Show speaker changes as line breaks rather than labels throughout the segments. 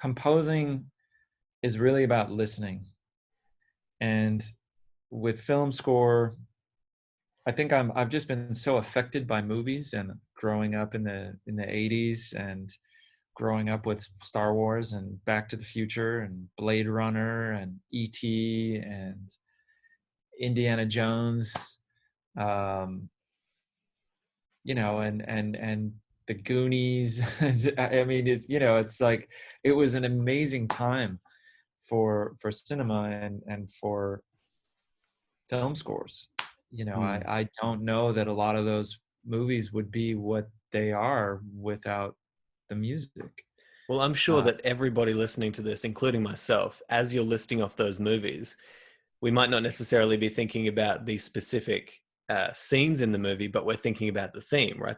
composing is really about listening. And with film score, I think I've just been so affected by movies and growing up in the 80s and growing up with Star Wars and Back to the Future and Blade Runner and E.T. and Indiana Jones, you know, and the Goonies. I mean, it's, you know, it's like, it was an amazing time for cinema and for film scores. You know, I don't know that a lot of those movies would be what they are without the music.
Well, I'm sure that everybody listening to this, including myself, as you're listing off those movies, we might not necessarily be thinking about the specific scenes in the movie, but we're thinking about the theme, right?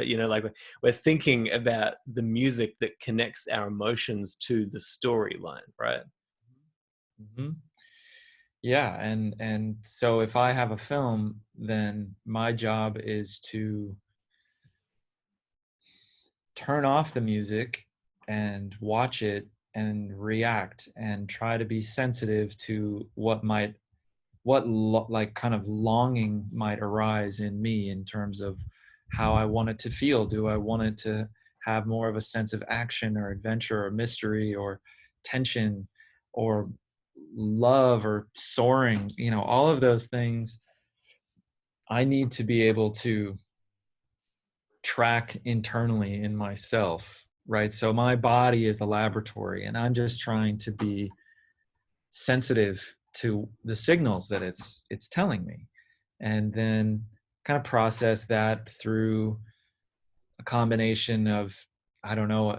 You know, like we're thinking about the music that connects our emotions to the storyline, right?
Mm-hmm. Yeah, and so if I have a film, then my job is to turn off the music and watch it and react and try to be sensitive to like kind of longing might arise in me in terms of how I want it to feel. Do I want it to have more of a sense of action or adventure or mystery or tension or love or soaring? You know, all of those things I need to be able to track internally in myself, right? So my body is a laboratory and I'm just trying to be sensitive to the signals that it's telling me, and then kind of process that through a combination of, I don't know,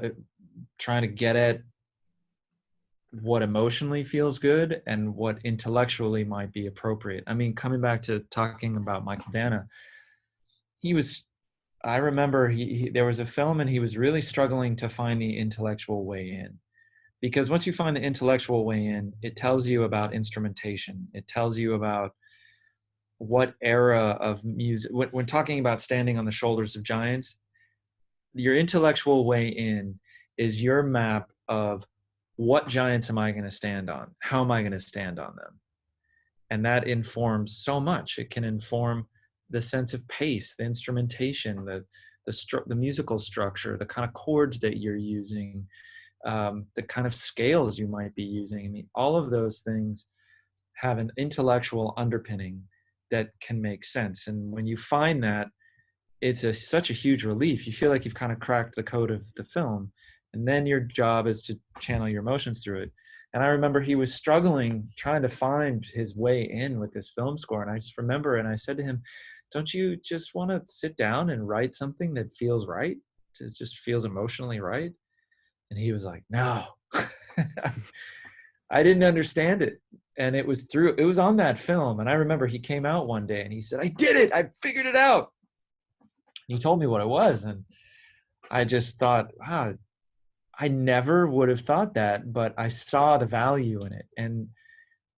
trying to get at what emotionally feels good and what intellectually might be appropriate. I mean, coming back to talking about Michael Dana, I remember there was a film and he was really struggling to find the intellectual way in. Because once you find the intellectual way in, it tells you about instrumentation. It tells you about what era of music. When talking about standing on the shoulders of giants, your intellectual way in is your map of what giants am I going to stand on? How am I going to stand on them? And that informs so much. It can inform the sense of pace, the instrumentation, the musical structure, the kind of chords that you're using, the kind of scales you might be using. I mean, all of those things have an intellectual underpinning that can make sense. And when you find that, it's such a huge relief. You feel like you've kind of cracked the code of the film, and then your job is to channel your emotions through it. And I remember he was struggling, trying to find his way in with this film score. And I just remember, and I said to him, don't you just want to sit down and write something that feels right? It just feels emotionally right? And he was like, no. I didn't understand it. And it was on that film. And I remember he came out one day and he said, I did it. I figured it out. And he told me what it was. And I just thought, wow, I never would have thought that, but I saw the value in it. And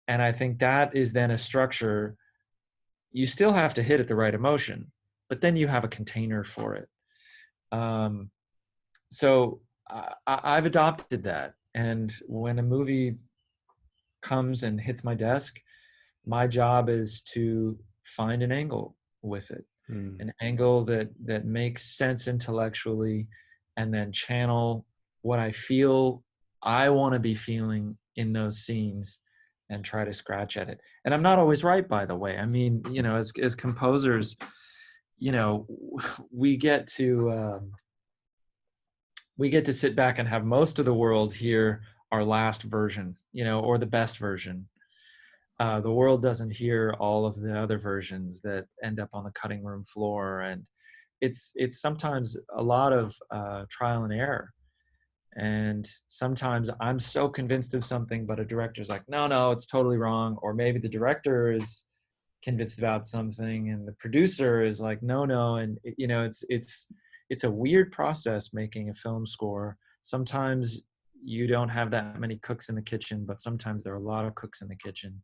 I think that is then a structure. You still have to hit at the right emotion, but then you have a container for it. So I've adopted that. And when a movie comes and hits my desk, my job is to find an angle with it, an angle that makes sense intellectually, and then channel what I feel I want to be feeling in those scenes and try to scratch at it. And I'm not always right, by the way. I mean, you know, as composers, you know, we get to sit back and have most of the world hear our last version, you know, or the best version. The world doesn't hear all of the other versions that end up on the cutting room floor. And it's sometimes a lot of trial and error. And sometimes I'm so convinced of something, but a director's like, no, it's totally wrong. Or maybe the director is convinced about something and the producer is like, no. And, you know, it's a weird process making a film score. Sometimes you don't have that many cooks in the kitchen, but sometimes there are a lot of cooks in the kitchen.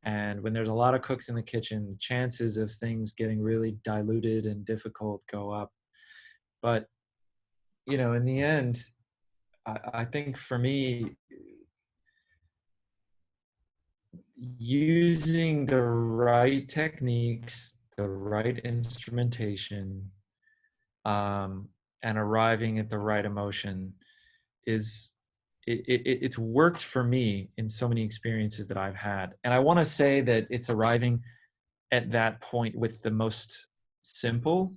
And when there's a lot of cooks in the kitchen, chances of things getting really diluted and difficult go up. But, you know, in the end, I think for me, using the right techniques, the right instrumentation, and arriving at the right emotion is it's worked for me in so many experiences that I've had. And I want to say that it's arriving at that point with the most simple,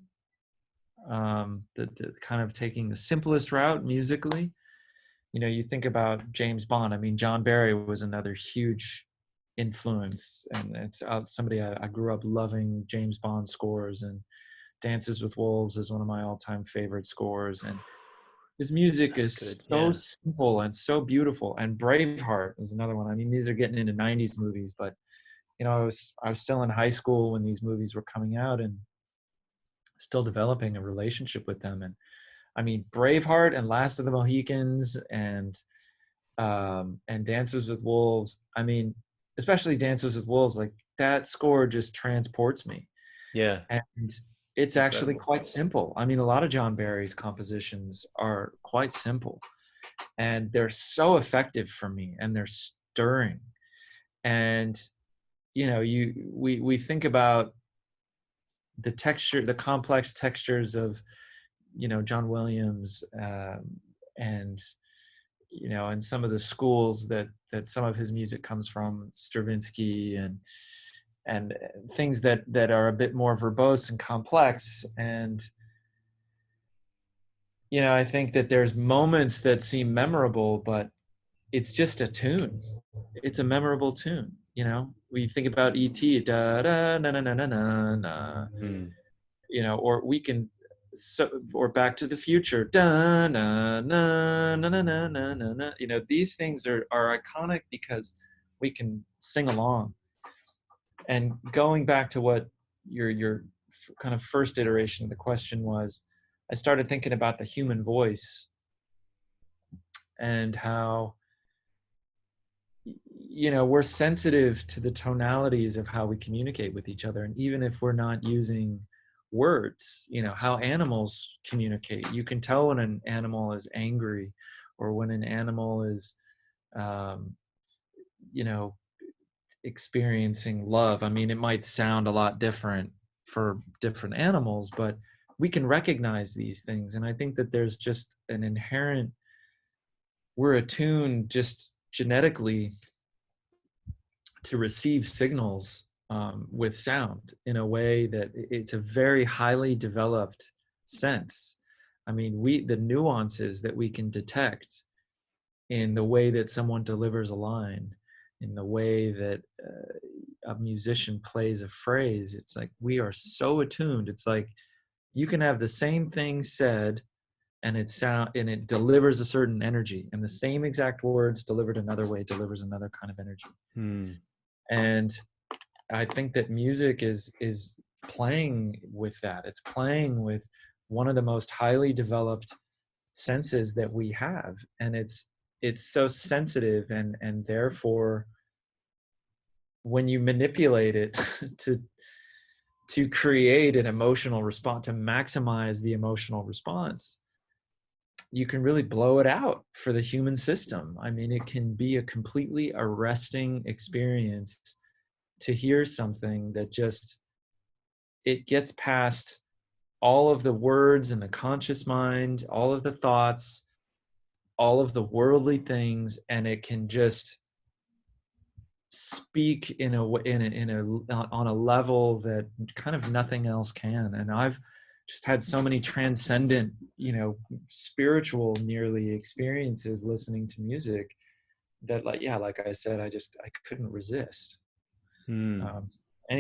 the kind of taking the simplest route musically. You know, you think about James Bond. I mean, John Barry was another huge influence, and it's somebody I grew up loving James Bond scores, and Dances with Wolves is one of my all-time favorite scores. And his music
That's
is
good.
so
Yeah.
simple and so beautiful. And Braveheart is another one. I mean, these are getting into 90s movies, but you know, I was still in high school when these movies were coming out and still developing a relationship with them. And I mean, Braveheart and Last of the Mohicans and Dances with Wolves. I mean, especially Dances with Wolves, like that score just transports me.
Yeah.
And it's actually
Incredible.
quite simple. I mean, a lot of John Barry's compositions are quite simple, and they're so effective for me, and they're stirring. And you know, we think about the texture, the complex textures of, you know, John Williams, and you know, and some of the schools that some of his music comes from, Stravinsky and things that are a bit more verbose and complex. And you know, I think that there's moments that seem memorable, but it's just a tune. It's a memorable tune. You know, we think about E.T. da da na na na na na na.
Mm.
You know, or we can, so, or Back to the Future, da na na na na na na na na. You know, these things are iconic because we can sing along. And going back to what your kind of first iteration of the question was, I started thinking about the human voice and how, you know, we're sensitive to the tonalities of how we communicate with each other. And even if we're not using words, you know, how animals communicate, you can tell when an animal is angry or when an animal is, um, you know, experiencing love. I mean, it might sound a lot different for different animals, but we can recognize these things. And I think that there's just an inherent, we're attuned just genetically to receive signals with sound in a way that it's a very highly developed sense. I mean, the nuances that we can detect in the way that someone delivers a line, in the way that a musician plays a phrase, it's like we are so attuned. It's like you can have the same thing said and it delivers a certain energy, and the same exact words delivered another way delivers another kind of energy.
Mm.
And I think that music is playing with that. It's playing with one of the most highly developed senses that we have, and it's so sensitive, and therefore when you manipulate it to create an emotional response, to maximize the emotional response, you can really blow it out for the human system. I mean, it can be a completely arresting experience to hear something that just, it gets past all of the words and the conscious mind, all of the thoughts, all of the worldly things, and it can just speak in a on a level that kind of nothing else can. And I've just had so many transcendent, you know, spiritual nearly experiences listening to music that, like, yeah, like I said, I couldn't resist.
Mm.